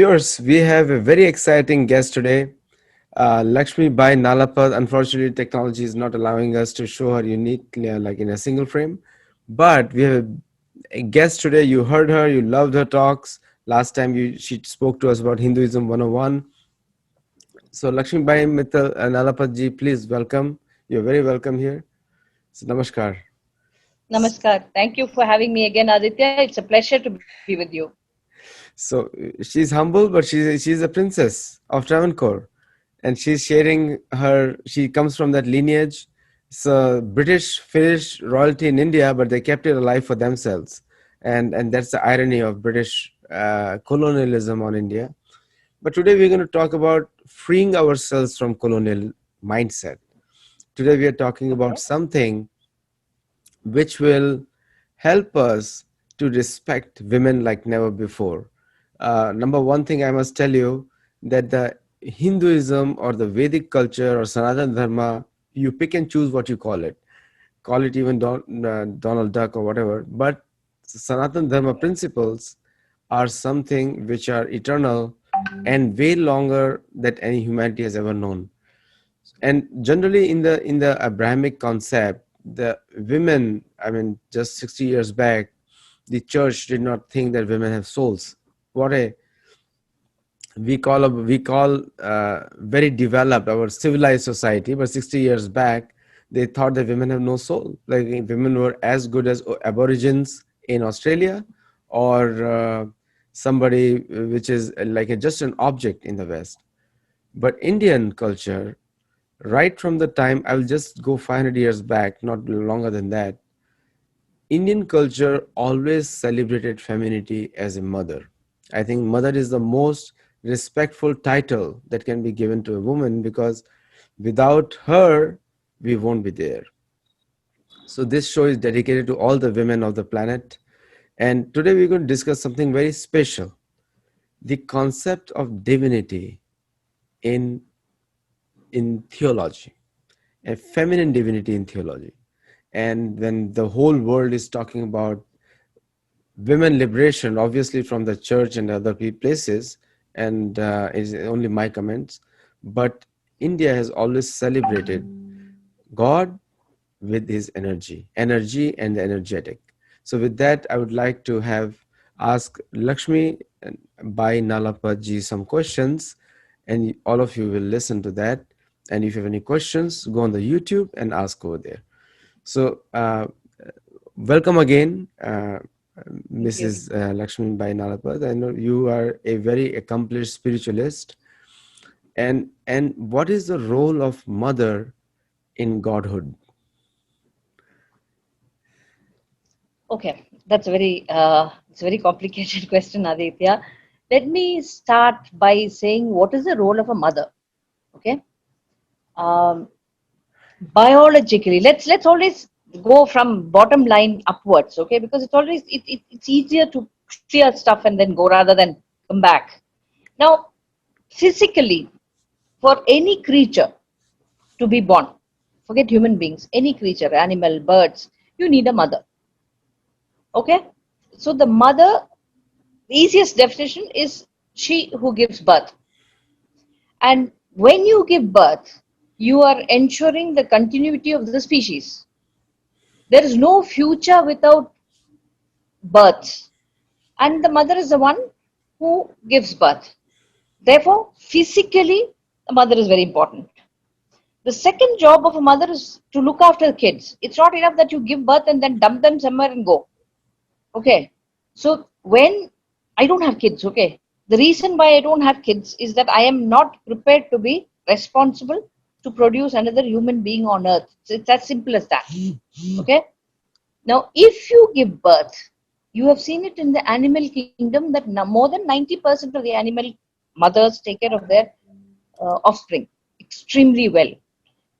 viewers, we have a very exciting guest today, Lakshmi Bayi Nalapat. Unfortunately, technology is not allowing us to show her uniquely, like in a single frame. But we have a guest today. You heard her, you loved her talks. Last time she spoke to us about Hinduism 101. So, Lakshmi Bayi Nalapat ji, please welcome. You're very welcome here. So, namaskar. Namaskar. Thank you for having me again, Aditya. It's a pleasure to be with you. So she's humble, but she's a princess of Travancore, and she's sharing her. She comes from that lineage. It's a British Finnish royalty in India, but they kept it alive for themselves, and that's the irony of British colonialism on India. But today we're going to talk about freeing ourselves from colonial mindset. Today we are talking about Okay. something which will help us to respect women like never before. Number one thing I must tell you that the Hinduism or the Vedic culture or Sanatana Dharma, you pick and choose what you call it even Donald Duck or whatever. But Sanatana Dharma principles are something which are eternal and way longer that any humanity has ever known. And generally in the Abrahamic concept, the women, I mean, just 60 years back, the church did not think that women have souls. What a we call very developed our civilized society, but 60 years back they thought that women have no soul, like women were as good as aborigines in Australia, or somebody which is like just an object in the West. But Indian culture, right from the time, I will just go 500 years back, not longer than that, Indian culture always celebrated femininity as a mother. I think mother is the most respectful title that can be given to a woman, because without her, we won't be there. So, this show is dedicated to all the women of the planet. And today we're going to discuss something very special, the concept of divinity in, in theology, a feminine divinity in theology. And when the whole world is talking about women liberation, obviously from the church and other places, and is only my comments, but India has always celebrated God with his energy and the energetic. So with that, I would like to have ask Lakshmi Bai Nalapat ji some questions, and all of you will listen to that. And if you have any questions, go on the YouTube and ask over there. So welcome again, Thank you. Mrs. Lakshmi Bai Nalapat. I know you are a very accomplished spiritualist. And what is the role of mother in godhood? Okay, it's a very complicated question, Aditya. Let me start by saying what is the role of a mother. Okay, um, biologically, let's always go from bottom line upwards. Okay, because it's easier to clear stuff and then go rather than come back. Now, physically, for any creature to be born, forget human beings, any creature, animal, birds, you need a mother. Okay, so the mother, the easiest definition is she who gives birth. And when you give birth, you are ensuring the continuity of the species. There is no future without birth, and the mother is the one who gives birth. Therefore, physically, the mother is very important. The second job of a mother is to look after the kids. It's not enough that you give birth and then dump them somewhere and go. Okay. So when I don't have kids, okay, the reason why I don't have kids is that I am not prepared to be responsible to produce another human being on earth. So it's as simple as that. Okay. Now, if you give birth, you have seen it in the animal kingdom that more than 90% of the animal mothers take care of their offspring extremely well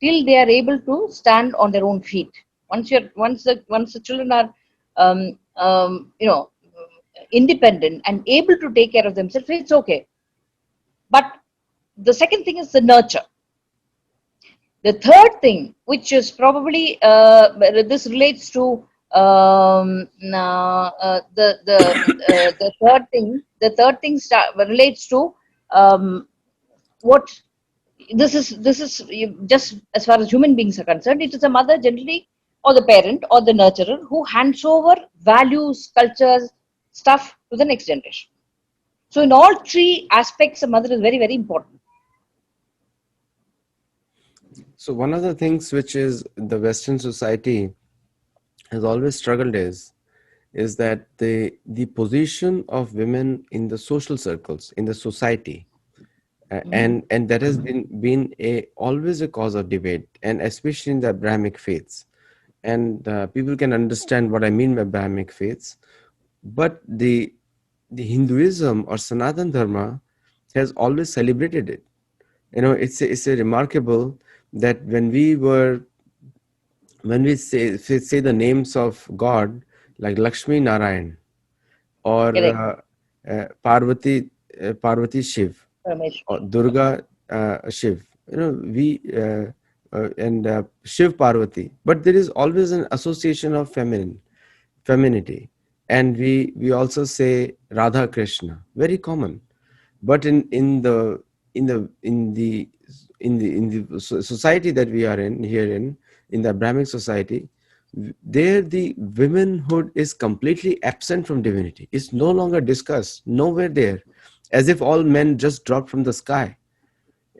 till they are able to stand on their own feet. Once the children are um, you know independent and able to take care of themselves, it's okay. But the second thing is the nurture. The third thing, which is probably this relates to The third thing relates to um, what this is just as far as human beings are concerned. It is a mother generally, or the parent, or the nurturer, who hands over values, cultures, stuff to the next generation. So in all three aspects, a mother is very, very important. So one of the things which is the Western society has always struggled is that the position of women in the social circles in the society, and that has been a always a cause of debate, and especially in the Abrahamic faiths. And people can understand what I mean by Abrahamic faiths, but the Hinduism or Sanatan Dharma has always celebrated it. It's a remarkable that when we say the names of God, like Lakshmi Narayan, or Correct. Parvati Shiv, or Parameshwari. Durga Shiv, we and Shiv Parvati, but there is always an association of femininity, and we also say Radha Krishna, very common. But in the society that we are in here in the Abrahamic society, there the womanhood is completely absent from divinity. It's no longer discussed, nowhere there, as if all men just dropped from the sky,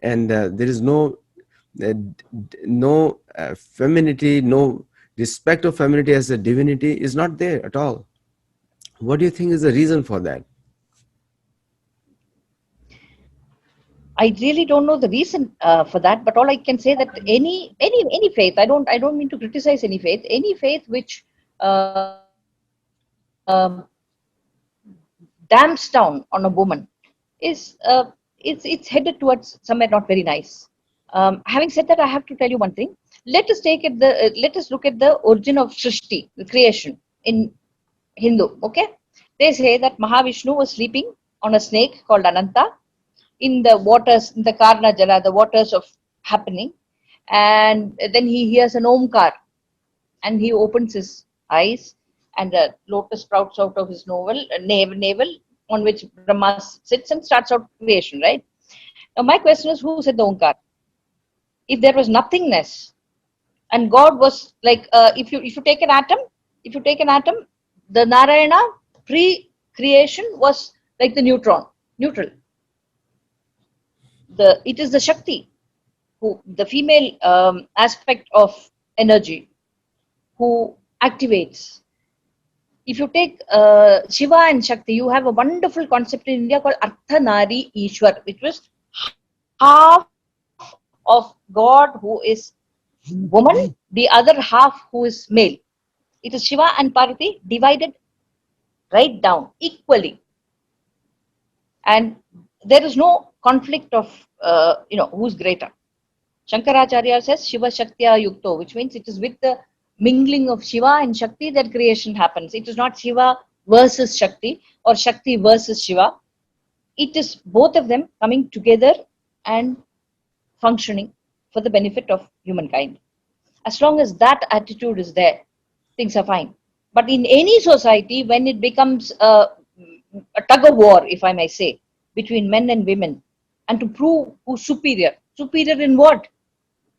and there is no femininity, no respect of femininity as a divinity is not there at all. What do you think is the reason for that? I really don't know the reason for that, but all I can say that any faith, I don't mean to criticize any faith. Any faith which damps down on a woman is it's headed towards somewhere not very nice. Having said that, I have to tell you one thing. Let us look at the origin of Srishti, the creation in Hindu. Okay, they say that Mahavishnu was sleeping on a snake called Ananta in the waters, in the Karna Jala, the waters of happening, and then he hears an Omkar, and he opens his eyes, and a lotus sprouts out of his navel, on which Brahma sits and starts out creation, right? Now, my question is, who said the Omkar? If there was nothingness, and God was like, if you take an atom, the Narayana pre-creation was like the neutral. It is the Shakti, who the female aspect of energy, who activates. If you take Shiva and Shakti, you have a wonderful concept in India called Arthanari Ishwar, which was half of God who is woman, the other half who is male. It is Shiva and Parvati divided right down equally, and there is no conflict of who's greater. Shankaracharya says Shiva Shaktya Yukto, which means it is with the mingling of Shiva and Shakti that creation happens. It is not Shiva versus Shakti or Shakti versus Shiva. It is both of them coming together and functioning for the benefit of humankind. As long as that attitude is there, things are fine. But in any society, when it becomes a tug of war, if I may say, between men and women, and to prove who's superior, superior in what?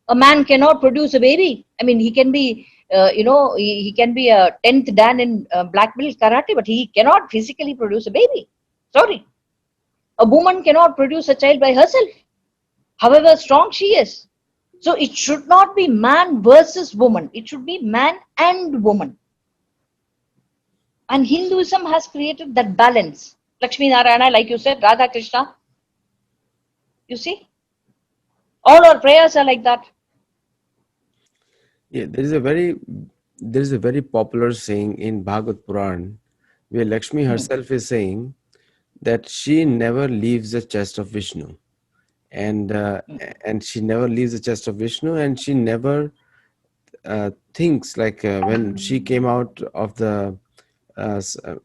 A man cannot produce a baby. I mean, he can be, he can be a 10th Dan in black belt karate, but he cannot physically produce a baby. Sorry. A woman cannot produce a child by herself, however strong she is. So it should not be man versus woman. It should be man and woman. And Hinduism has created that balance. Lakshmi Narayana, like you said, Radha Krishna, you see, all our prayers are like that. Yeah, there is a very popular saying in Bhagavad Puran where Lakshmi herself is saying that she never leaves the chest of Vishnu, and and she never leaves the chest of Vishnu, and she never thinks like when she came out of the uh, s- uh,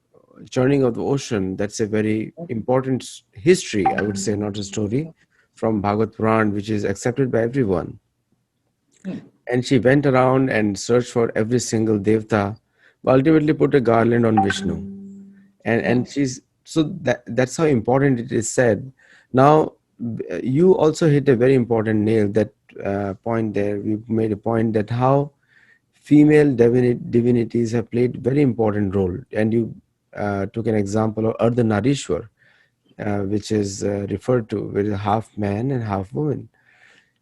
churning of the ocean. That's a very important history, I would say, not a story, from Bhagavad Puran, which is accepted by everyone. And she went around and searched for every single devta, ultimately put a garland on Vishnu. And Mm. she's so that's how important it is said. Now, you also hit a very important nail, that point there. You made a point that how female divinities have played very important role, and you took an example of Ardhanarishwar, which is referred to with half man and half woman.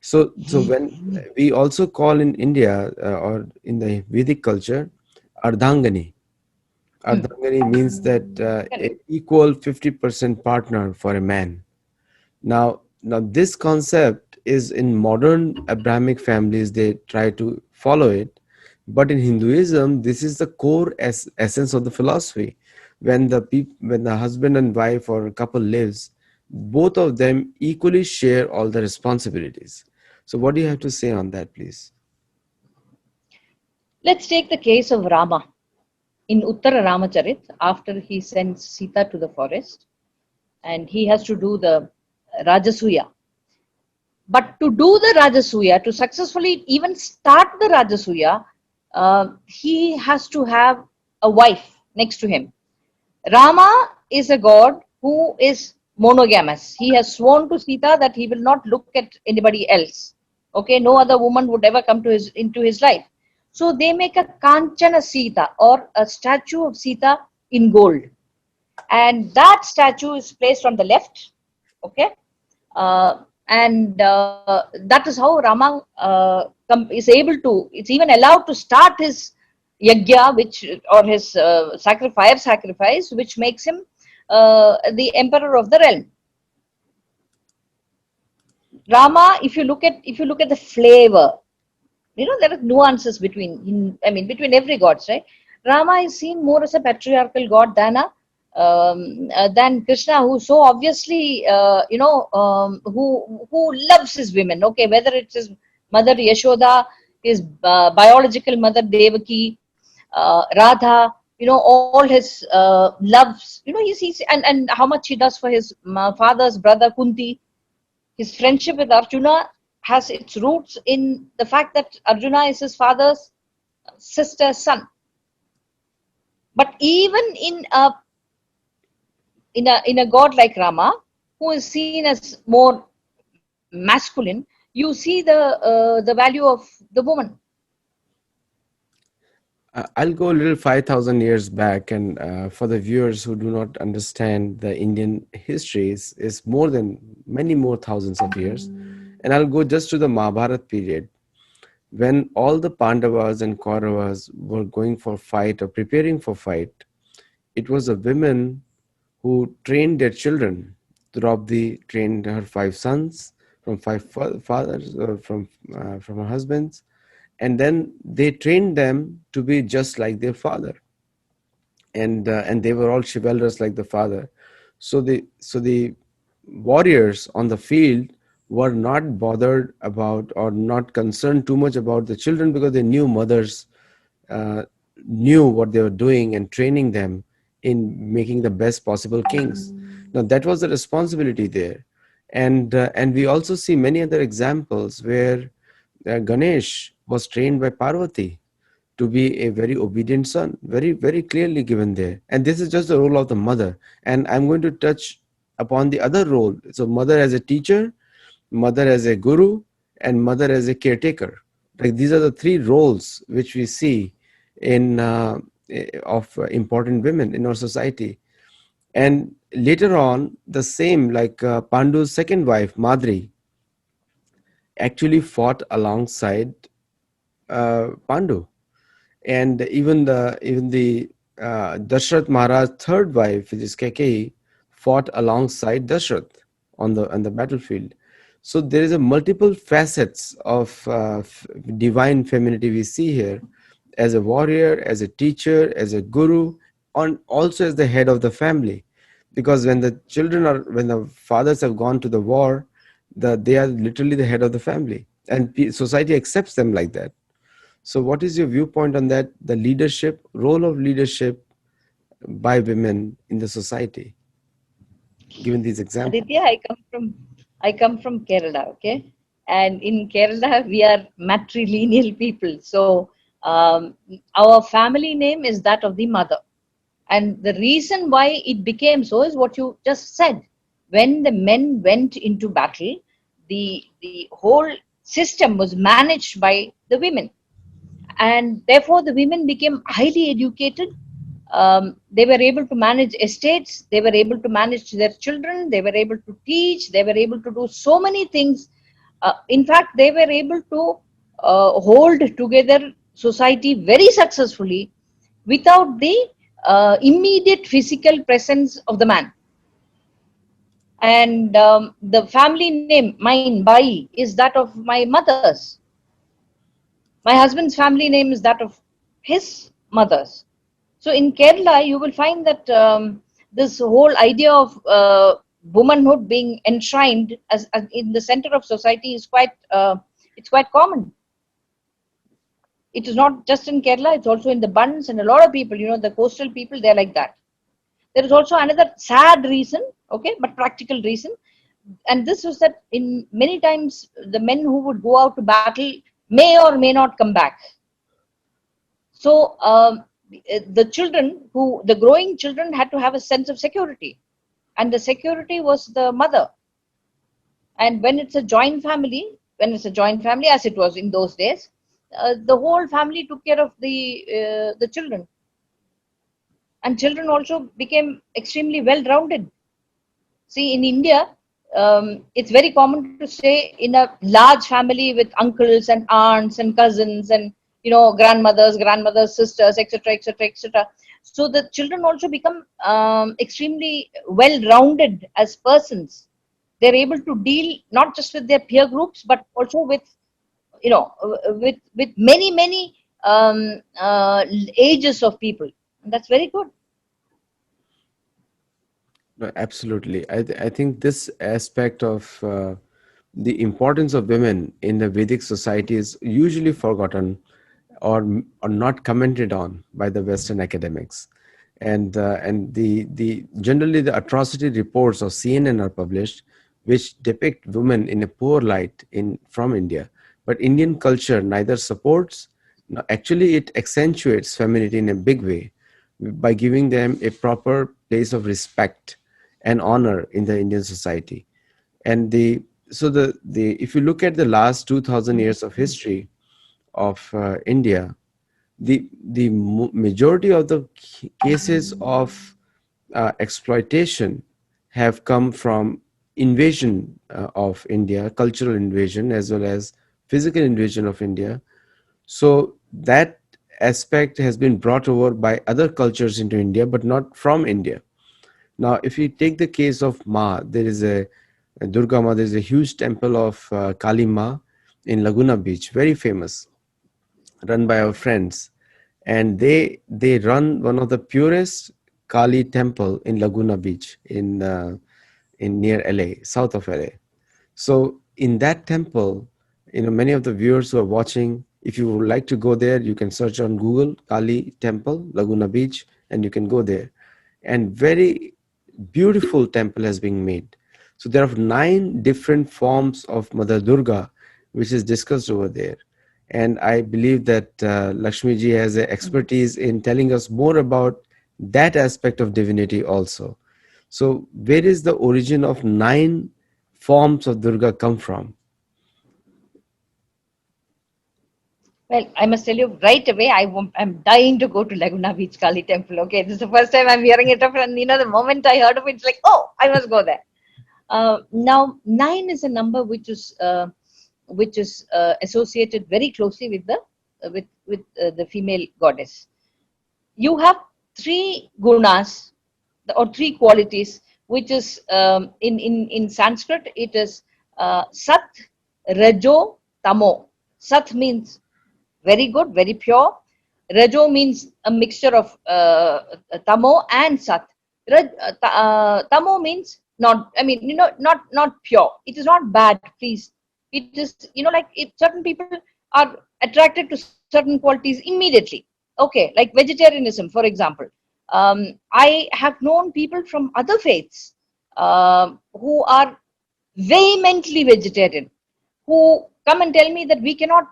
So when we also call in India, or in the Vedic culture, Ardhangani. Mm. Ardhangani means that Correct. an equal 50% partner for a man. Now this concept is in modern Abrahamic families, they try to follow it, but in Hinduism, this is the core essence of the philosophy. When the husband and wife or a couple lives, both of them equally share all the responsibilities. So, what do you have to say on that, please? Let's take the case of Rama in Uttara Ramacharit after he sends Sita to the forest and he has to do the Rajasuya. But to do the Rajasuya, to successfully even start the Rajasuya, he has to have a wife next to him. Rama is a god who is monogamous. He has sworn to Sita that he will not look at anybody else. Okay, no other woman would ever come to his into his life. So they make a Kanchana Sita or a statue of Sita in gold, and that statue is placed on the left. Okay, and that is how Rama is able to. It's even allowed to start his yagya, which or his sacrifice, which makes him the emperor of the realm. Rama, if you look at the flavor, there are nuances between every gods, right? Rama is seen more as a patriarchal god than Krishna, who so obviously who loves his women. Okay, whether it's his mother Yashoda, his biological mother Devaki, Radha, all his loves, and how much he does for his father's brother Kunti. His friendship with Arjuna has its roots in the fact that Arjuna is his father's sister's son. But even in a god like Rama, who is seen as more masculine, you see the value of the woman. I'll go a little 5,000 years back, and for the viewers who do not understand the Indian history, is more than many more thousands of years. And I'll go just to the Mahabharata period, when all the Pandavas and Kauravas were going for fight or preparing for fight. It was the women who trained their children. Draupadi trained her five sons from five fathers, from her husbands, and then they trained them to be just like their father, and they were all chivalrous like the father. So the warriors on the field were not bothered about or not concerned too much about the children, because they knew mothers uh, knew what they were doing and training them in making the best possible kings. Now that was the responsibility there, and we also see many other examples where Ganesh was trained by Parvati to be a very obedient son, very, very clearly given there. And this is just the role of the mother. And I'm going to touch upon the other role. So, mother as a teacher, mother as a guru, and mother as a caretaker. Like these are the three roles which we see in of important women in our society. And later on, the same, like Pandu's second wife, Madri, actually fought alongside Pandu, and even the Dashrath Maharaj's third wife, which is Kaikeyi, fought alongside Dashrath on the battlefield. So there is a multiple facets of divine femininity we see here, as a warrior, as a teacher, as a guru, and also as the head of the family. Because when the fathers have gone to the war, they are literally the head of the family, and society accepts them like that. So, what is your viewpoint on that? The leadership, role of leadership by women in the society, given these examples. Aditya, I come from Kerala, okay? And in Kerala we are matrilineal people. So Um, our family name is that of the mother. And the reason why it became so is what you just said. When the men went into battle, the whole system was managed by the women, and therefore the women became highly educated. They were able to manage estates, they were able to manage their children, they were able to teach, they were able to do so many things. In fact, they were able to hold together society very successfully without the immediate physical presence of the man. And the family name, mine, Bai, is that of my mother's. My husband's family name is that of his mother's. So in Kerala, you will find that this whole idea of womanhood being enshrined as in the center of society is quite it's quite common. It is not just in Kerala; it's also in the Bunds and a lot of people. You know, the coastal people, they're like that. There is also another sad reason, okay, but practical reason, and this was that in many times the men who would go out to battle may or may not come back. So the children, who the growing children, had to have a sense of security, and the security was the mother. And when it's a joint family, as it was in those days, the whole family took care of the children, and children also became extremely well rounded. See, in India, it's very common to stay in a large family with uncles and aunts and cousins and grandmothers, sisters, etc., etc., etc. So the children also become extremely well-rounded as persons. They're able to deal not just with their peer groups, but also with with many ages of people. And that's very good. No, absolutely. I think this aspect of the importance of women in the Vedic society is usually forgotten or not commented on by the Western academics. And the generally the atrocity reports of CNN are published, which depict women in a poor light in from India. But Indian culture neither supports, no, actually it accentuates femininity in a big way by giving them a proper place of respect and honor in the Indian society. And the if you look at the last 2000 years of history of India, the majority of the cases of exploitation have come from invasion of India, cultural invasion as well as physical invasion of India. So that aspect has been brought over by other cultures into India, but not from India. Now, if you take the case of Ma, there is a Durga Ma, there is a huge temple of Kali Ma in Laguna Beach, very famous, run by our friends, and they run one of the purest Kali temple in Laguna Beach in near LA, south of LA. So in that temple, many of the viewers who are watching, if you would like to go there, you can search on Google Kali Temple, Laguna Beach, and you can go there. And very beautiful temple has been made. So there are 9 different forms of Mother Durga, which is discussed over there. And I believe that Lakshmi ji has a expertise in telling us more about that aspect of divinity also. So where is the origin of 9 forms of Durga come from? Well, I must tell you right away, I'm dying to go to Laguna Beach Kali Temple. Okay, this is the first time I'm hearing it of, and the moment I heard of it, it's like, oh, I must go there. Now, nine is a number which is associated very closely with the female goddess. You have three gunas or three qualities, which is in Sanskrit it is Sat, Rajo, Tamo. Sat means very good, very pure. Rajo means a mixture of Tamo and Sat. Tamo means not, I mean, not pure. It is not bad, please. It is, like certain people are attracted to certain qualities immediately. Okay, like vegetarianism, for example. I have known people from other faiths who are vehemently vegetarian, who come and tell me that we cannot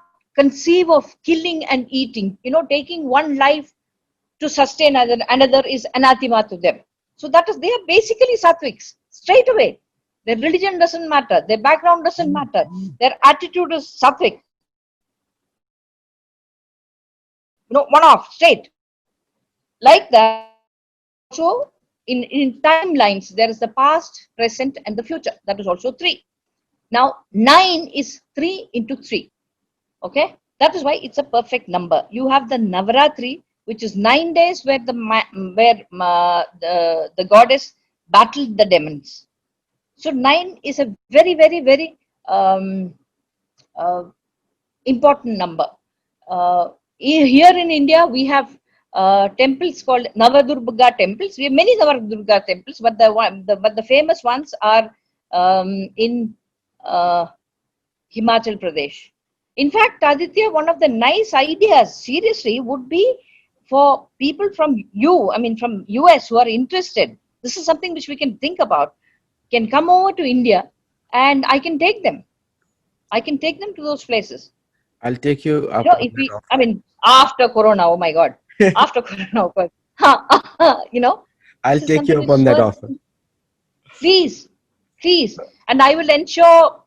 conceive of killing and eating. Taking one life to sustain another is anathema to them. So that is, they are basically Sattviks straight away. Their religion doesn't matter, their background doesn't matter, their attitude is Sattvic. One off, straight. Like that, also in timelines, there is the past, present, and the future. That is also three. Now, 9 is 3 into 3. Okay, that is why it's a perfect number. You have the Navaratri, which is 9 days where the goddess battled the demons. So 9 is a very, very, very uh, important number. Here in India, we have temples called Navadurga temples. We have many Navadurga temples, but the famous ones are in Himachal Pradesh. In fact, Aditya, one of the nice ideas, seriously, would be for people from US who are interested. This is something which we can think about. Can come over to India, and I can take them. I can take them to those places. I'll take you up on If that offer. after Corona, oh my God, after Corona, of course. I'll This is take you something up which is on that so, offer. please, please, and I will ensure.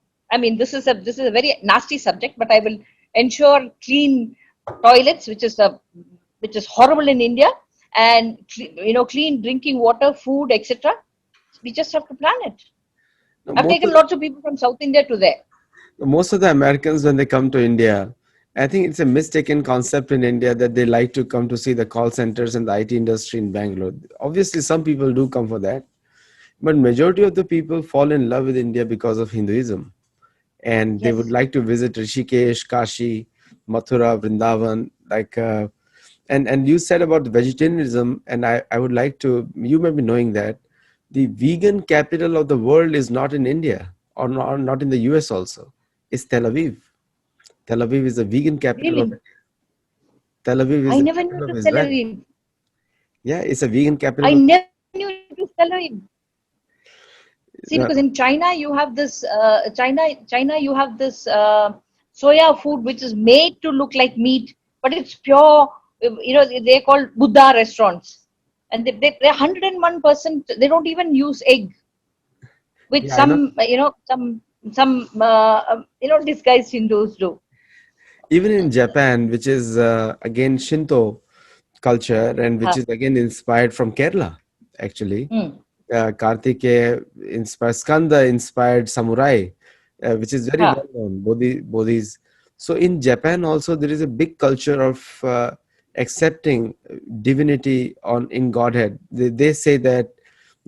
This is a very nasty subject, but I will ensure clean toilets, which is horrible in India, and clean drinking water, food, etc. We just have to plan it. No, I've taken lots of people from South India to there. most of the Americans, when they come to India, I think it's a mistaken concept in India that they like to come to see the call centers and the IT industry in Bangalore. Obviously, some people do come for that, but majority of the people fall in love with India because of Hinduism, and they would Yes, like to visit Rishikesh, Kashi, Mathura, Vrindavan. And you said about vegetarianism, and I would like to. You may be knowing that the vegan capital of the world is not in India, or not in the US also. It's Tel Aviv. Tel Aviv is the vegan capital of really. India. Tel Aviv is I the never knew capital it of was Tel Israel. Aviv. Yeah, it's a vegan I capital of never knew it was Tel Aviv. See, uh, because in China you have this China you have this soya food which is made to look like meat, but it's pure. They're called Buddha restaurants, and they're 101%. They don't even use egg, which yeah, I know. some disguised Hindus do. Even in Japan, which is again Shinto culture, and which Huh. is again inspired from Kerala, actually. Hmm. Kartikeya inspired, Skanda inspired samurai, which is very Huh. well known, Bodhis. So in Japan also there is a big culture of accepting divinity in Godhead. They say that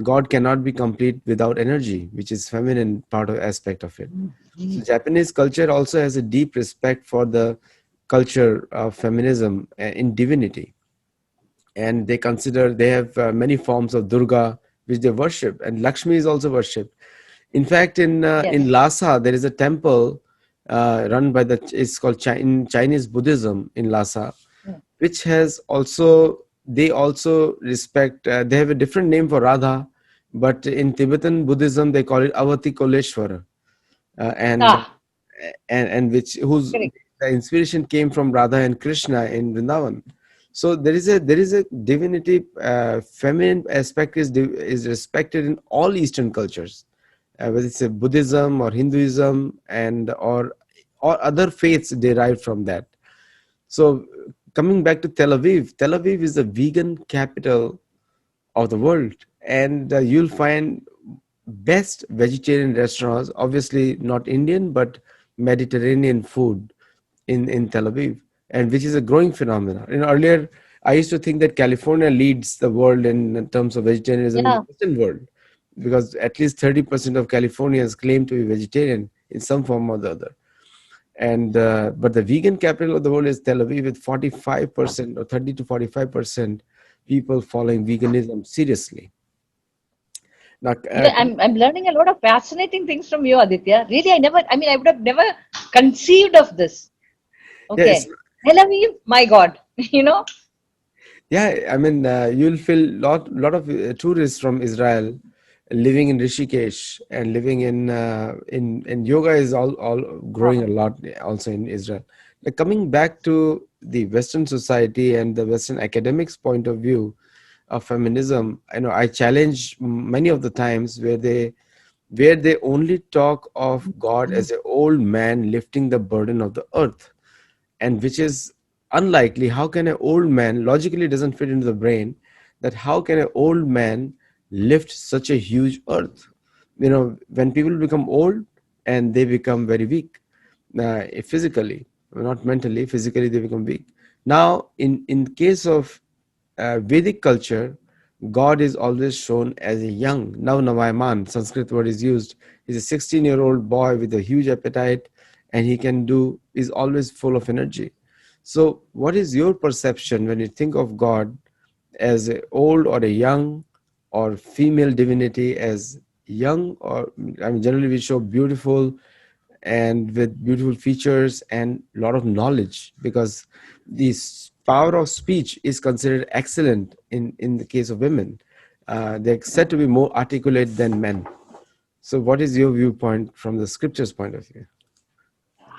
God cannot be complete without energy, which is feminine part of aspect of it. So Japanese culture also has a deep respect for the culture of feminism in divinity, and they consider they have many forms of Durga which they worship, and Lakshmi is also worshipped. In fact, in Yes. Lhasa there is a temple run by it's called in Chinese Buddhism in Lhasa, Hmm. which has also they also respect. They have a different name for Radha, but in Tibetan Buddhism they call it Avatikoleshwara, uh, and Ah, and which whose correct. the inspiration came from Radha and Krishna in Vrindavan. So there is a divinity, feminine aspect is respected in all Eastern cultures, whether it's a Buddhism or Hinduism or other faiths derived from that. So coming back to Tel Aviv is the vegan capital of the world, and you'll find best vegetarian restaurants, obviously not Indian but Mediterranean food in Tel Aviv, and which is a growing phenomenon. Earlier I used to think that California leads the world in terms of vegetarianism in the Yeah. Western world, because at least 30% of Californians claim to be vegetarian in some form or the other. And but the vegan capital of the world is Tel Aviv, with 45% or 30 to 45% people following veganism seriously. Now, I'm learning a lot of fascinating things from you, Aditya. Really, I would have never conceived of this. yes, Okay. Tel Aviv, my God. You know? yeah. I mean, you'll feel lot of tourists from Israel living in Rishikesh and living in yoga is all growing a lot also in Israel. Like coming back to the Western society and the Western academics point of view of feminism, I challenge many of the times where they only talk of God as an old man lifting the burden of the earth, and which is unlikely. How can an old man, logically doesn't fit into the brain, that how can an old man lift such a huge earth? When people become old and they become very weak, physically, not mentally, physically they become weak. Now in case of Vedic culture, God is always shown as a young Navnavayaman. Sanskrit word is used. He's a 16-year-old boy with a huge appetite, and he can do is always full of energy. So, what is your perception when you think of God as a old or a young, or female divinity as young? Or generally we show beautiful and with beautiful features and a lot of knowledge, because this power of speech is considered excellent in the case of women. They're said to be more articulate than men. So what is your viewpoint from the scriptures point of view?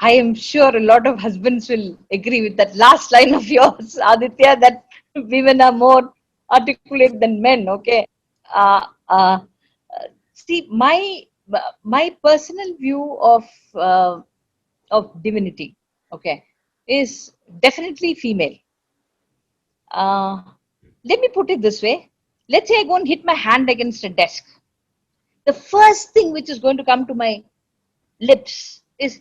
I am sure a lot of husbands will agree with that last line of yours, Aditya, that women are more articulate than men. Okay. Uh, uh, See, my personal view of divinity, okay, is definitely female. Uh, Let me put it this way. Let's say I go and hit my hand against a desk. The first thing which is going to come to my lips is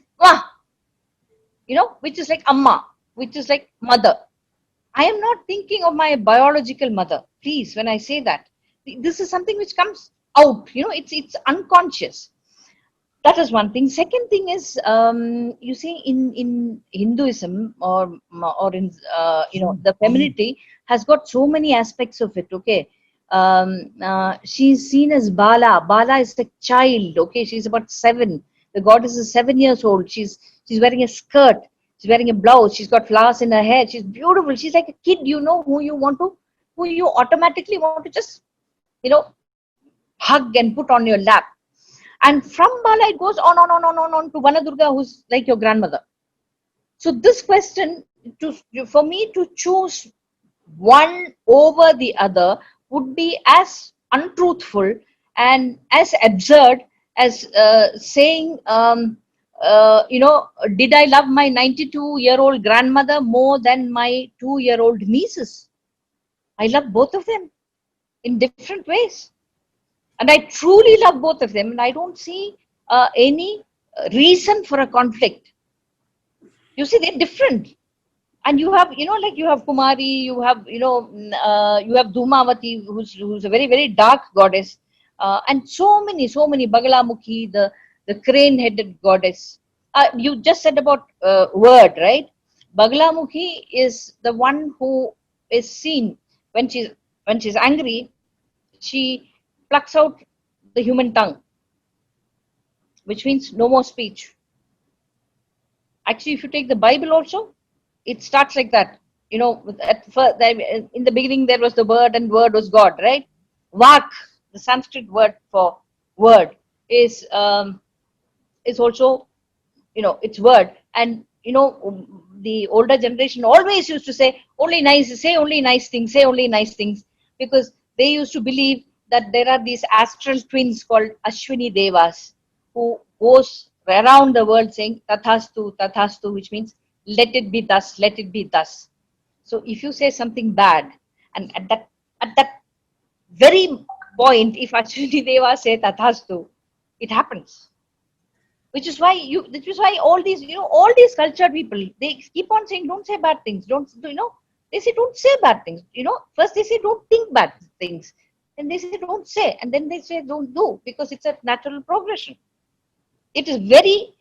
which is like amma, which is like mother. I am not thinking of my biological mother. Please, when I say that, this is something which comes out. It's unconscious. That is one thing. Second thing is, you see, in Hinduism or in the femininity has got so many aspects of it. Okay, she's seen as Bala. Bala is a child. Okay, she's about 7. The goddess is 7 years old. She's wearing a skirt. She's wearing a blouse. She's got flowers in her hair. She's beautiful. She's like a kid. Who you automatically want to just you know hug and put on your lap. And from Bala, it goes on to Mother Durga, who's like your grandmother. So this question, for me to choose one over the other would be as untruthful and as absurd as saying, did I love my 92-year-old grandmother more than my 2-year-old nieces? I love both of them in different ways. And I truly love both of them, and I don't see any reason for a conflict. You see, they're different, and you have, like you have Kumari, you have Dhumavati, who's a very very dark goddess, and so many Bagalamukhi, the crane-headed goddess. You just said about word, right? Bagalamukhi is the one who is seen when she's angry. She plucks out the human tongue, which means no more speech. Actually, if you take the Bible also, it starts like that. At first, in the beginning, there was the Word, and Word was God, right? Vak, the Sanskrit word for word, is also, it's word. And the older generation always used to say only nice things, say only nice things, because they used to believe that there are these astral twins called Ashwini Devas who goes around the world saying tathastu tathastu, which means let it be thus, let it be thus. So if you say something bad, and at that very point, if Ashwini Devas say tathastu, it happens. Which is why all these cultured people, they keep on saying don't say bad things, don't they say don't say bad things. First they say don't think bad things, then they say don't say, and then they say don't do, because it's a natural progression. It is very,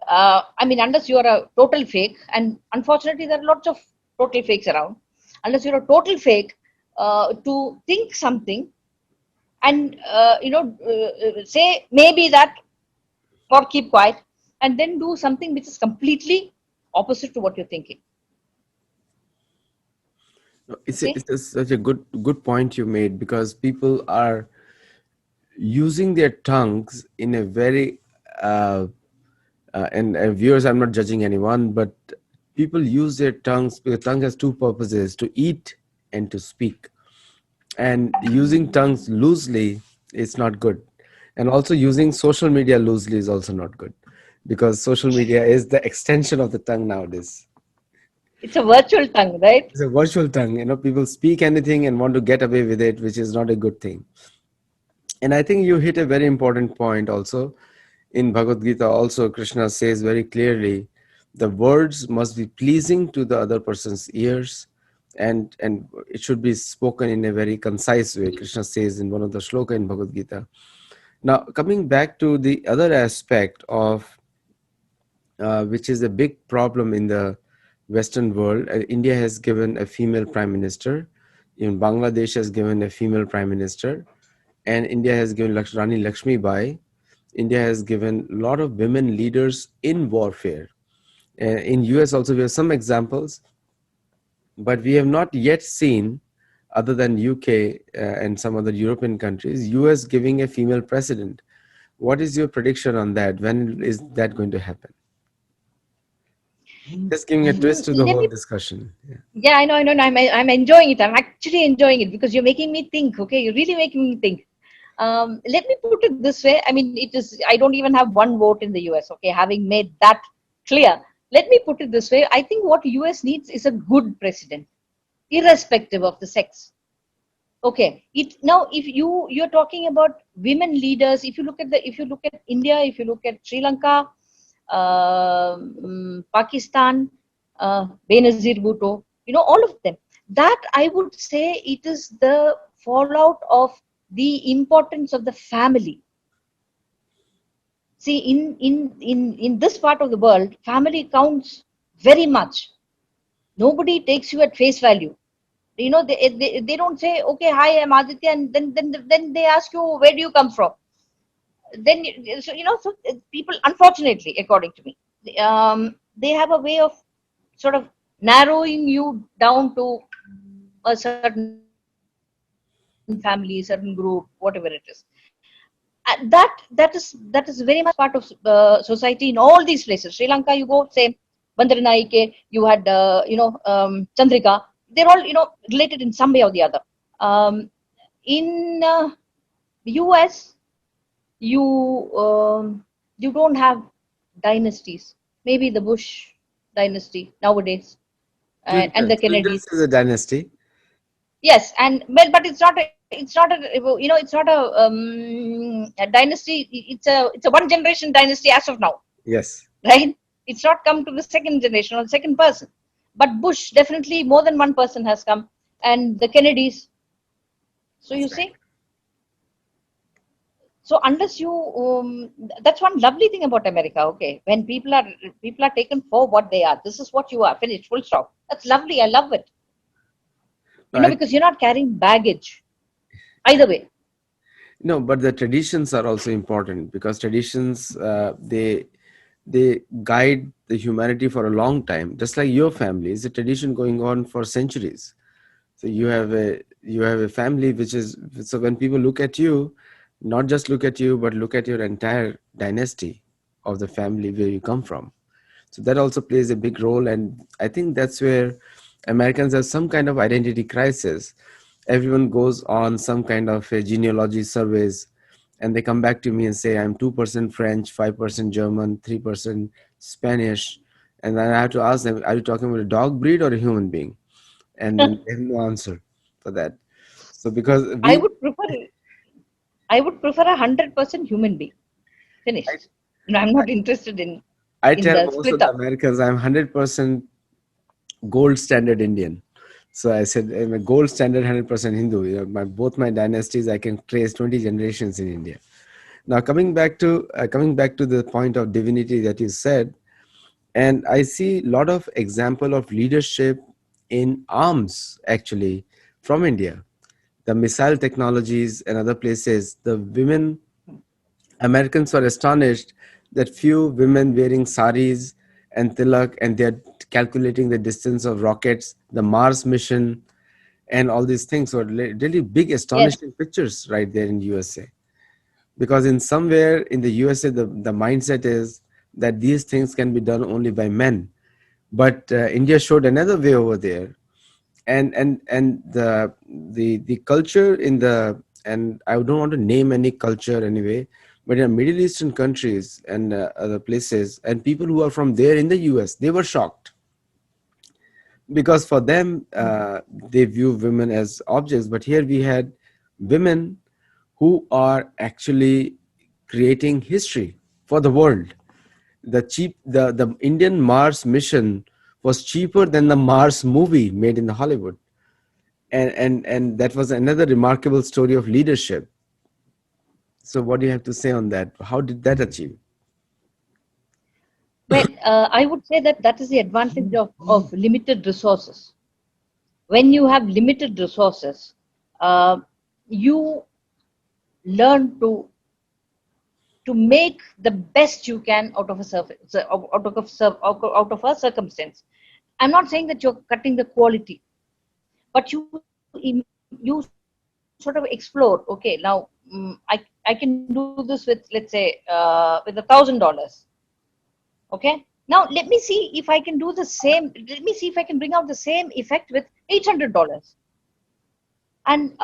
unless you are a total fake, and unfortunately there are lots of total fakes around. Unless you're a total fake, to think something and say maybe that, or keep quiet, and then do something which is completely opposite to what you're thinking. No, You see? such a good point you made, because people are using their tongues in a very and viewers, I'm not judging anyone, but people use their tongues because tongue has two purposes: to eat and to speak. And using tongues loosely is not good. And also using social media loosely is also not good, because social media is the extension of the tongue nowadays. It's a virtual tongue, right? It's a virtual tongue. People speak anything and want to get away with it, which is not a good thing. And I think you hit a very important point also. In Bhagavad Gita, also, Krishna says very clearly the words must be pleasing to the other person's ears, and it should be spoken in a very concise way. Krishna says in one of the shloka in Bhagavad Gita. Now, coming back to the other aspect of which is a big problem in the Western world. India has given a female prime minister. In Bangladesh has given a female prime minister, and India has given Rani Lakshmi Bayi. India has given a lot of women leaders in warfare. In US also we have some examples, but we have not yet seen, other than UK and some other European countries, US giving a female president. What is your prediction on that? When is that going to happen? Just giving a twist to the Let whole me. discussion. Yeah. Yeah, I know. I'm enjoying it. I'm actually enjoying it because you're making me think. Okay, you're really making me think. Let me put it this way. I mean, it is. I don't even have one vote in the US. Okay, having made that clear, let me put it this way. I think what US needs is a good president, irrespective of the sex. Okay. It now, if you're talking about women leaders, if you look at India, if you look at Sri Lanka, Pakistan, Benazir Bhutto, all of them. That I would say it is the fallout of the importance of the family. See, in this part of the world, family counts very much. Nobody takes you at face value. They don't say, okay, hi, I'm Aditya, and then they ask you, where do you come from? Then so people, unfortunately, according to me, they have a way of sort of narrowing you down to a certain family, certain group, whatever it is. That is very much part of society in all these places. Sri Lanka, you go, same. Bandaranaike, you had Chandrika. They're all related in some way or the other. In US, you don't have dynasties. Maybe the Bush dynasty nowadays, and the Clintons Kennedys. is a dynasty. Yes, and well, but it's not a dynasty. It's a one generation dynasty as of now, Yes. right? It's not come to the second generation or the second person. But Bush, definitely more than one person has come, and the Kennedys. So you see, so unless you, that's one lovely thing about America. Okay, when people are taken for what they are. This is what you are. Finished. Full stop. That's lovely. I love it. I Because you're not carrying baggage either way. No, but the traditions are also important, because traditions they guide the humanity for a long time. Just like your family is a tradition going on for centuries. So you have a family which is, so when people look at you, not just look at you, but look at your entire dynasty of the family where you come from. So that also plays a big role, and I think that's where Americans have some kind of identity crisis. Everyone goes on some kind of a genealogy surveys, and they come back to me and say, I'm 2% French, 5% German, 3% Spanish. And then I have to ask them, are you talking about a dog breed or a human being? And then they have no answer for that. So because I we would prefer I would prefer 100% human being. I, Finished. I'm not interested I in tell the most of split the up. Americans I'm 100% gold standard Indian. So I said I'm a gold standard 100% Hindu. Both my dynasties I can trace 20 generations in India. Now coming back to the point of divinity that you said, and I see a lot of example of leadership in arms actually from India. The missile technologies and other places, the women, Americans were astonished that few women wearing saris and tilak, and they're calculating the distance of rockets, the Mars mission, and all these things were really big, Yes. astonishing pictures right there in USA. Because in somewhere in the USA, the mindset is that these things can be done only by men. But India showed another way over there, and the culture in the, and I don't want to name any culture anyway, but in Middle Eastern countries and other places, and people who are from there in the US, they were shocked because for them they view women as objects. But here we had women who are actually creating history for the world. The Indian Mars mission was cheaper than the Mars movie made in the Hollywood. And that was another remarkable story of leadership. So what do you have to say on that? How did that achieve? Well, I would say that that is the advantage of limited resources. When you have limited resources, you learn to make the best you can out of a out of a circumstance. I'm not saying that you're cutting the quality, but you sort of explore. Okay, now I can do this with, let's say, with $1,000. Okay, now let me see if I can do the same. Let me see if I can bring out the same effect with $800. And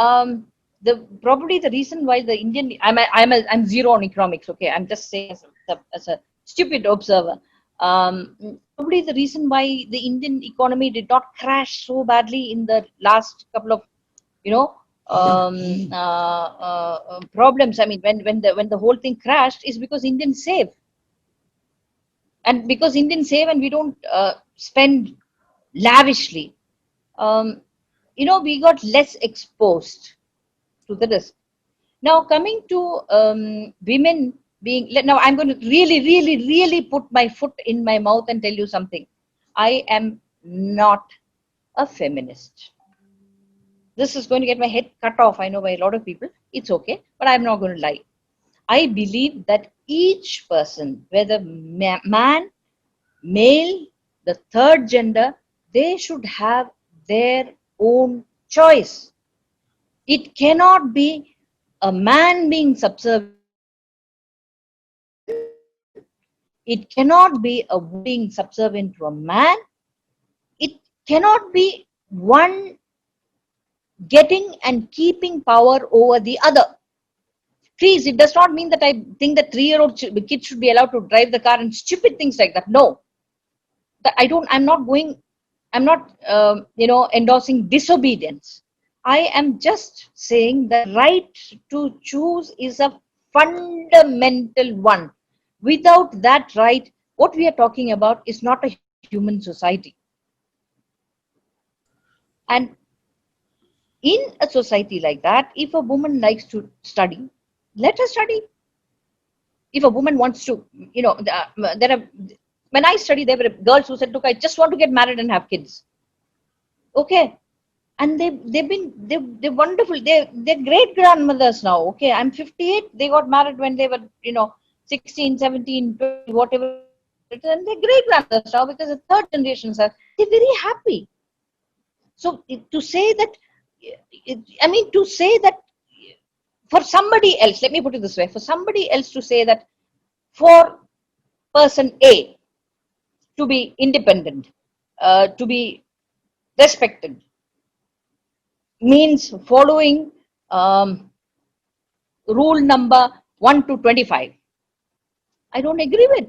the probably the reason why the Indian, I'm zero on economics. Okay, I'm just saying as a stupid observer. Probably the reason why the Indian economy did not crash so badly in the last couple of, you know, problems. I mean, when the whole thing crashed is because Indians save, and because Indians save and we don't spend lavishly. Um, we got less exposed to the risk. Now, coming to women being, now I'm going to really, really, really put my foot in my mouth and tell you something. I am not a feminist. This is going to get my head cut off, I know, by a lot of people. It's okay, but I'm not going to lie. I believe that each person, whether man, male, the third gender, they should have their own choice. It cannot be a man being subservient to a woman. It cannot be a woman being subservient to a man. It cannot be one getting and keeping power over the other. Please, it does not mean that I think that 3-year-old kids should be allowed to drive the car and stupid things like that. No, I'm not endorsing disobedience. I am just saying the right to choose is a fundamental one. Without that right, what we are talking about is not a human society. And in a society like that, if a woman likes to study, let her study. If a woman wants to, there are, when I studied, there were girls who said, look, I just want to get married and have kids. Okay. And they're wonderful. They're great grandmothers now. Okay. I'm 58. They got married when they were, 16, 17, 20, whatever it is. And they're great grandmothers now because the third generations are, they're very happy. So to say that, to say that for somebody else, let me put it this way, for somebody else to say that for person A to be independent, to be respected, means following rule number 1 to 25. I don't agree with.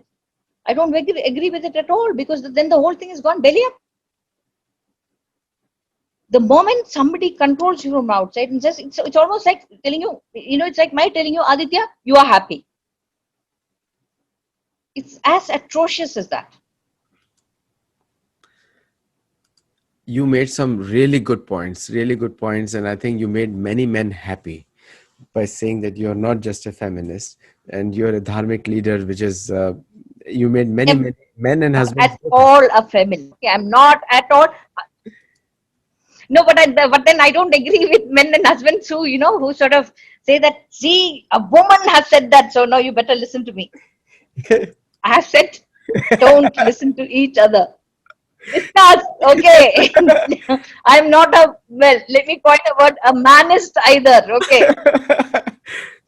I don't agree with it at all, because then the whole thing is gone belly up. The moment somebody controls you from outside and says, it's almost like telling you, it's like my telling you, Aditya, you are happy. It's as atrocious as that. You made some really good points, and I think you made many men happy by saying that you're not just a feminist and you're a dharmic leader, which is you made many men and husbands At all a feminist. Okay, I'm not at all. No, but then I don't agree with men and husbands who sort of say that, see, a woman has said that, so now you better listen to me. I have said, don't listen to each other. Discuss, okay. I'm not let me point a word, a manist either, okay.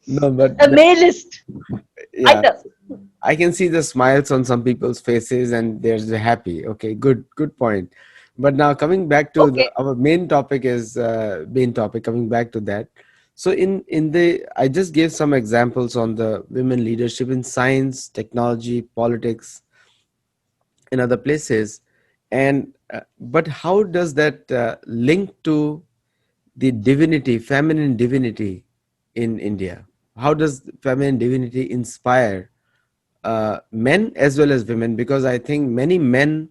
No, but A maleist yeah, either. I can see the smiles on some people's faces, and they're happy. Okay, good point. But now coming back to Okay. our main topic is main topic. Coming back to that, so in the I just gave some examples on the women leadership in science, technology, politics, and other places, and but how does that link to the divinity, feminine divinity in India? How does feminine divinity inspire men as well as women? Because I think many men,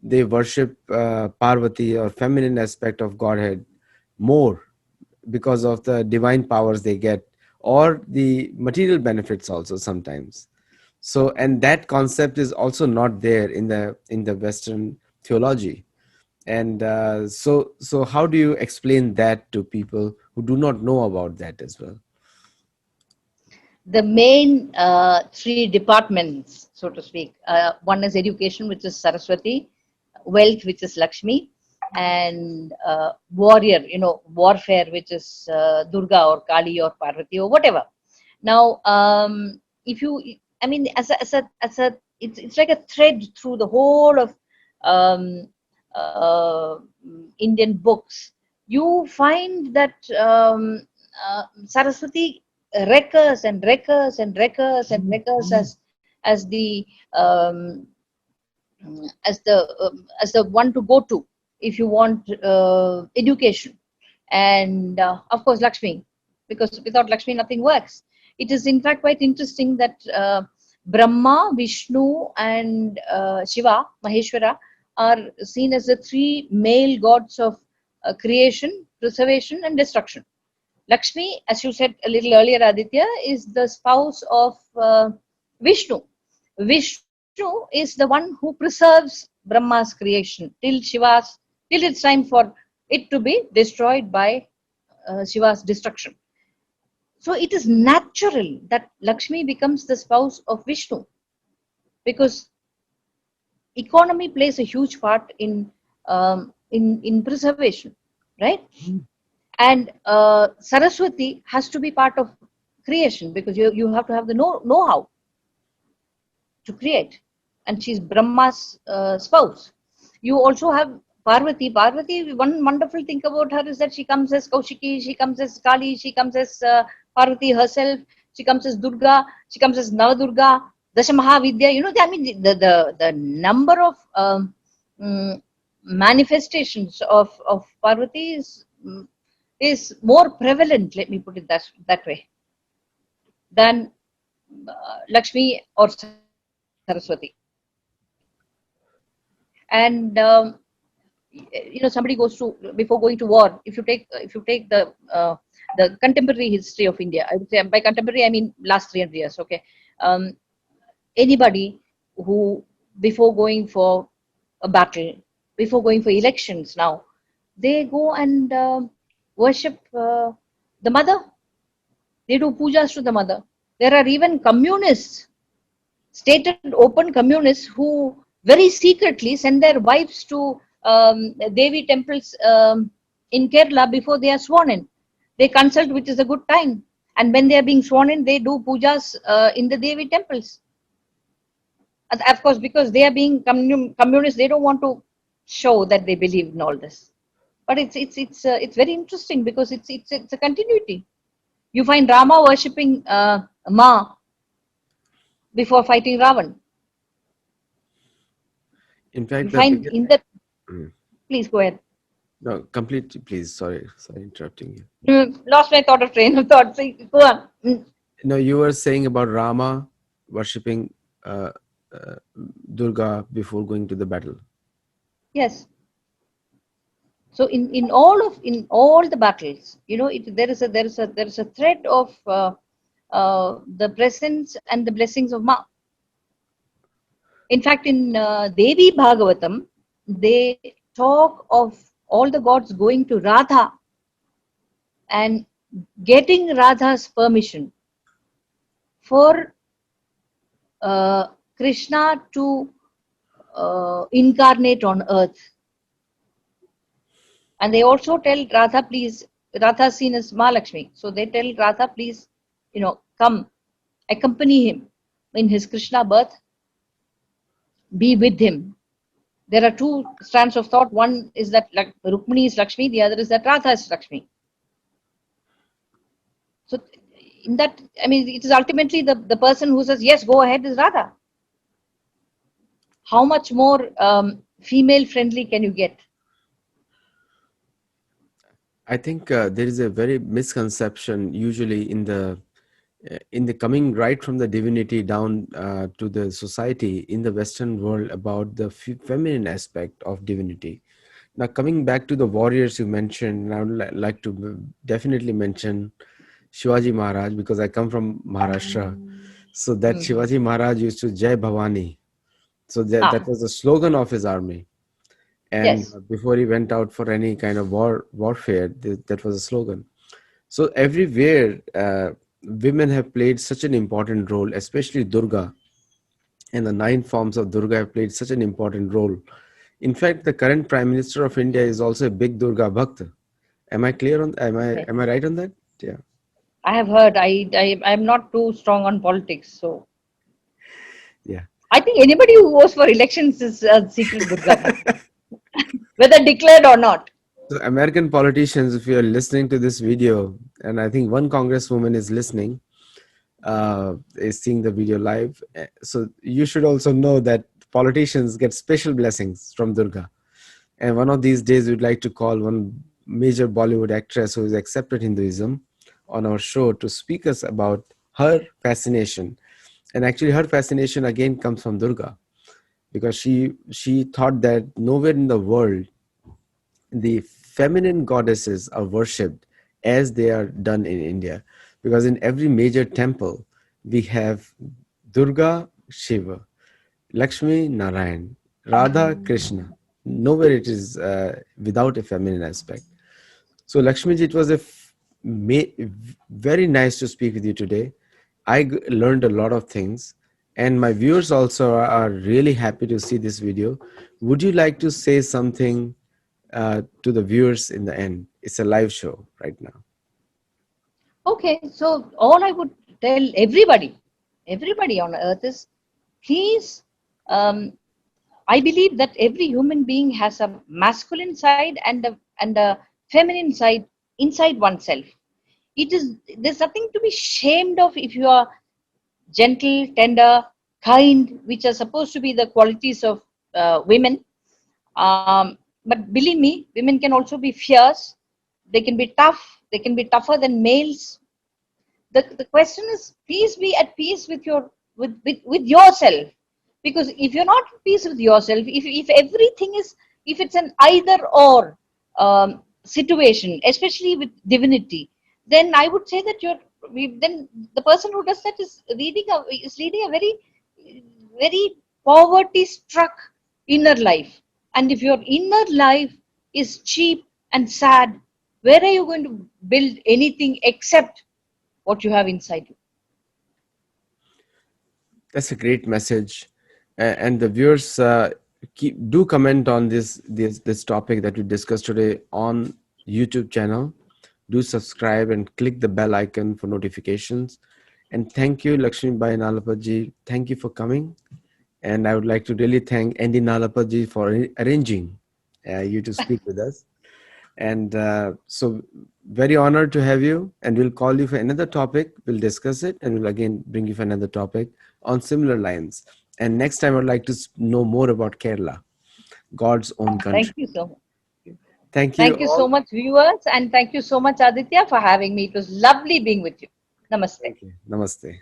they worship Parvati or feminine aspect of Godhead more because of the divine powers they get, or the material benefits also sometimes. So, and that concept is also not there in the Western theology. And so how do you explain that to people who do not know about that as well? The main three departments, so to speak. One is education, which is Saraswati, wealth, which is Lakshmi, and warrior, warfare, which is Durga or Kali or Parvati or whatever. Now, if you, I mean, it's like a thread through the whole of um, uh, Indian books. You find that Saraswati recurs and recurs and recurs and recurs as the um, as the one to go to if you want education, and of course Lakshmi, because without Lakshmi nothing works. It is in fact quite interesting that Brahma, Vishnu, and Shiva, Maheshwara, are seen as the three male gods of creation, preservation, and destruction. Lakshmi, as you said a little earlier, Aditya, is the spouse of Vishnu. Vishnu is the one who preserves Brahma's creation till it's time for it to be destroyed by Shiva's destruction. So it is natural that Lakshmi becomes the spouse of Vishnu because economy plays a huge part in preservation, right? And Saraswati has to be part of creation because you have to have the know-how to create, and she's Brahma's spouse. You also have Parvati. Parvati, one wonderful thing about her is that she comes as Kaushiki, she comes as Kali, she comes as Parvati herself, she comes as Durga, she comes as Navadurga, Dashamahavidya. I mean, the number of manifestations of Parvati is more prevalent, let me put it that way, than Lakshmi or Saraswati. And somebody goes to, before going to war, if you take the contemporary history of India, I would say, by contemporary I mean last 300 years. Okay, um, anybody who, before going for a battle, before going for elections, now they go and worship the mother. They do pujas to the mother. There are even communists, stated open communists, who very secretly send their wives to Devi temples in Kerala before they are sworn in. They consult which is a good time. And when they are being sworn in, they do pujas in the Devi temples. And of course, because they are being communists, they don't want to show that they believe in all this. But it's very interesting because it's a continuity. You find Rama worshipping Ma before fighting Ravan. In You fact, the find biggest. in the, Mm. please go ahead. No, complete, please. Sorry, interrupting you. Lost my thought of train of thought. So go on. No, you were saying about Rama worshipping uh, uh, Durga before going to the battle. Yes. So in all the battles, there is a thread of the presence and the blessings of Ma. In fact, in Devi Bhagavatam, they talk of all the gods going to Radha and getting Radha's permission for Krishna to incarnate on earth. And they also tell Radha, please, Radha is seen as Mahalakshmi. So they tell Radha, please, come, accompany him. in his Krishna birth, be with him. There are two strands of thought. One is that Rukmini is Lakshmi, the other is that Radha is Lakshmi. So in that, I mean, it is ultimately the person who says, yes, go ahead is Radha. How much more female friendly can you get? I think there is a very misconception usually in the coming right from the divinity down to the society in the Western world about the feminine aspect of divinity. Now, coming back to the warriors you mentioned, I would like to definitely mention Shivaji Maharaj because I come from Maharashtra. So that Hmm. Shivaji Maharaj used to Jai Bhavani. So that Ah, was the slogan of his army. And yes. before he went out for any kind of warfare, that was a slogan. So everywhere, women have played such an important role, especially Durga, and the nine forms of Durga have played such an important role. In fact, the current Prime Minister of India is also a big Durga Bhakt. Am I clear on? Okay. Am I right on that? Yeah, I have heard. I'm not too strong on politics, so yeah. I think anybody who goes for elections is a secret Durga Bhakt, whether declared or not. So American politicians, if you are listening to this video, and I think one congresswoman is seeing the video live, so you should also know that politicians get special blessings from Durga. And one of these days, we'd like to call one major Bollywood actress who is accepted Hinduism on our show to speak us about her fascination. And actually, her fascination again comes from Durga because she thought that nowhere in the world the feminine goddesses are worshipped as they are done in India. Because in every major temple, we have Durga, Shiva, Lakshmi, Narayan, Radha, Krishna. Nowhere it is without a feminine aspect. So, Lakshmi ji, it was very nice to speak with you today. Learned a lot of things, and my viewers also are really happy to see this video. Would you like to say something to the viewers in the end? It's a live show right now. Okay, so all I would tell everybody on earth is, please, um, I believe that every human being has a masculine side and a feminine side inside oneself. It is There's nothing to be ashamed of if you are gentle, tender, kind, which are supposed to be the qualities of women. But believe me, women can also be fierce. They can be tough. They can be tougher than males. The question is, please be at peace with with yourself, because if you're not at peace with yourself, if everything is, if it's an either or situation, especially with divinity, then I would say that then the person who does that is leading a very poverty struck inner life. And if your inner life is cheap and sad, where are you going to build anything except what you have inside you? That's a great message, and the viewers do comment on this topic that we discussed today on YouTube channel. Do subscribe and click the bell icon for notifications. And thank you, Lakshmi Bayi Nalapat ji. Thank you for coming. And I would like to really thank Andy Nalapat ji for arranging you to speak with us. And so, very honored to have you. And we'll call you for another topic. We'll discuss it, and we'll again bring you for another topic on similar lines. And next time, I'd like to know more about Kerala, God's own Thank country. you so much. Thank you Thank you so all. much, viewers, and thank you so much, Aditya, for having me. It was lovely being with you. Namaste. Thank you. Namaste.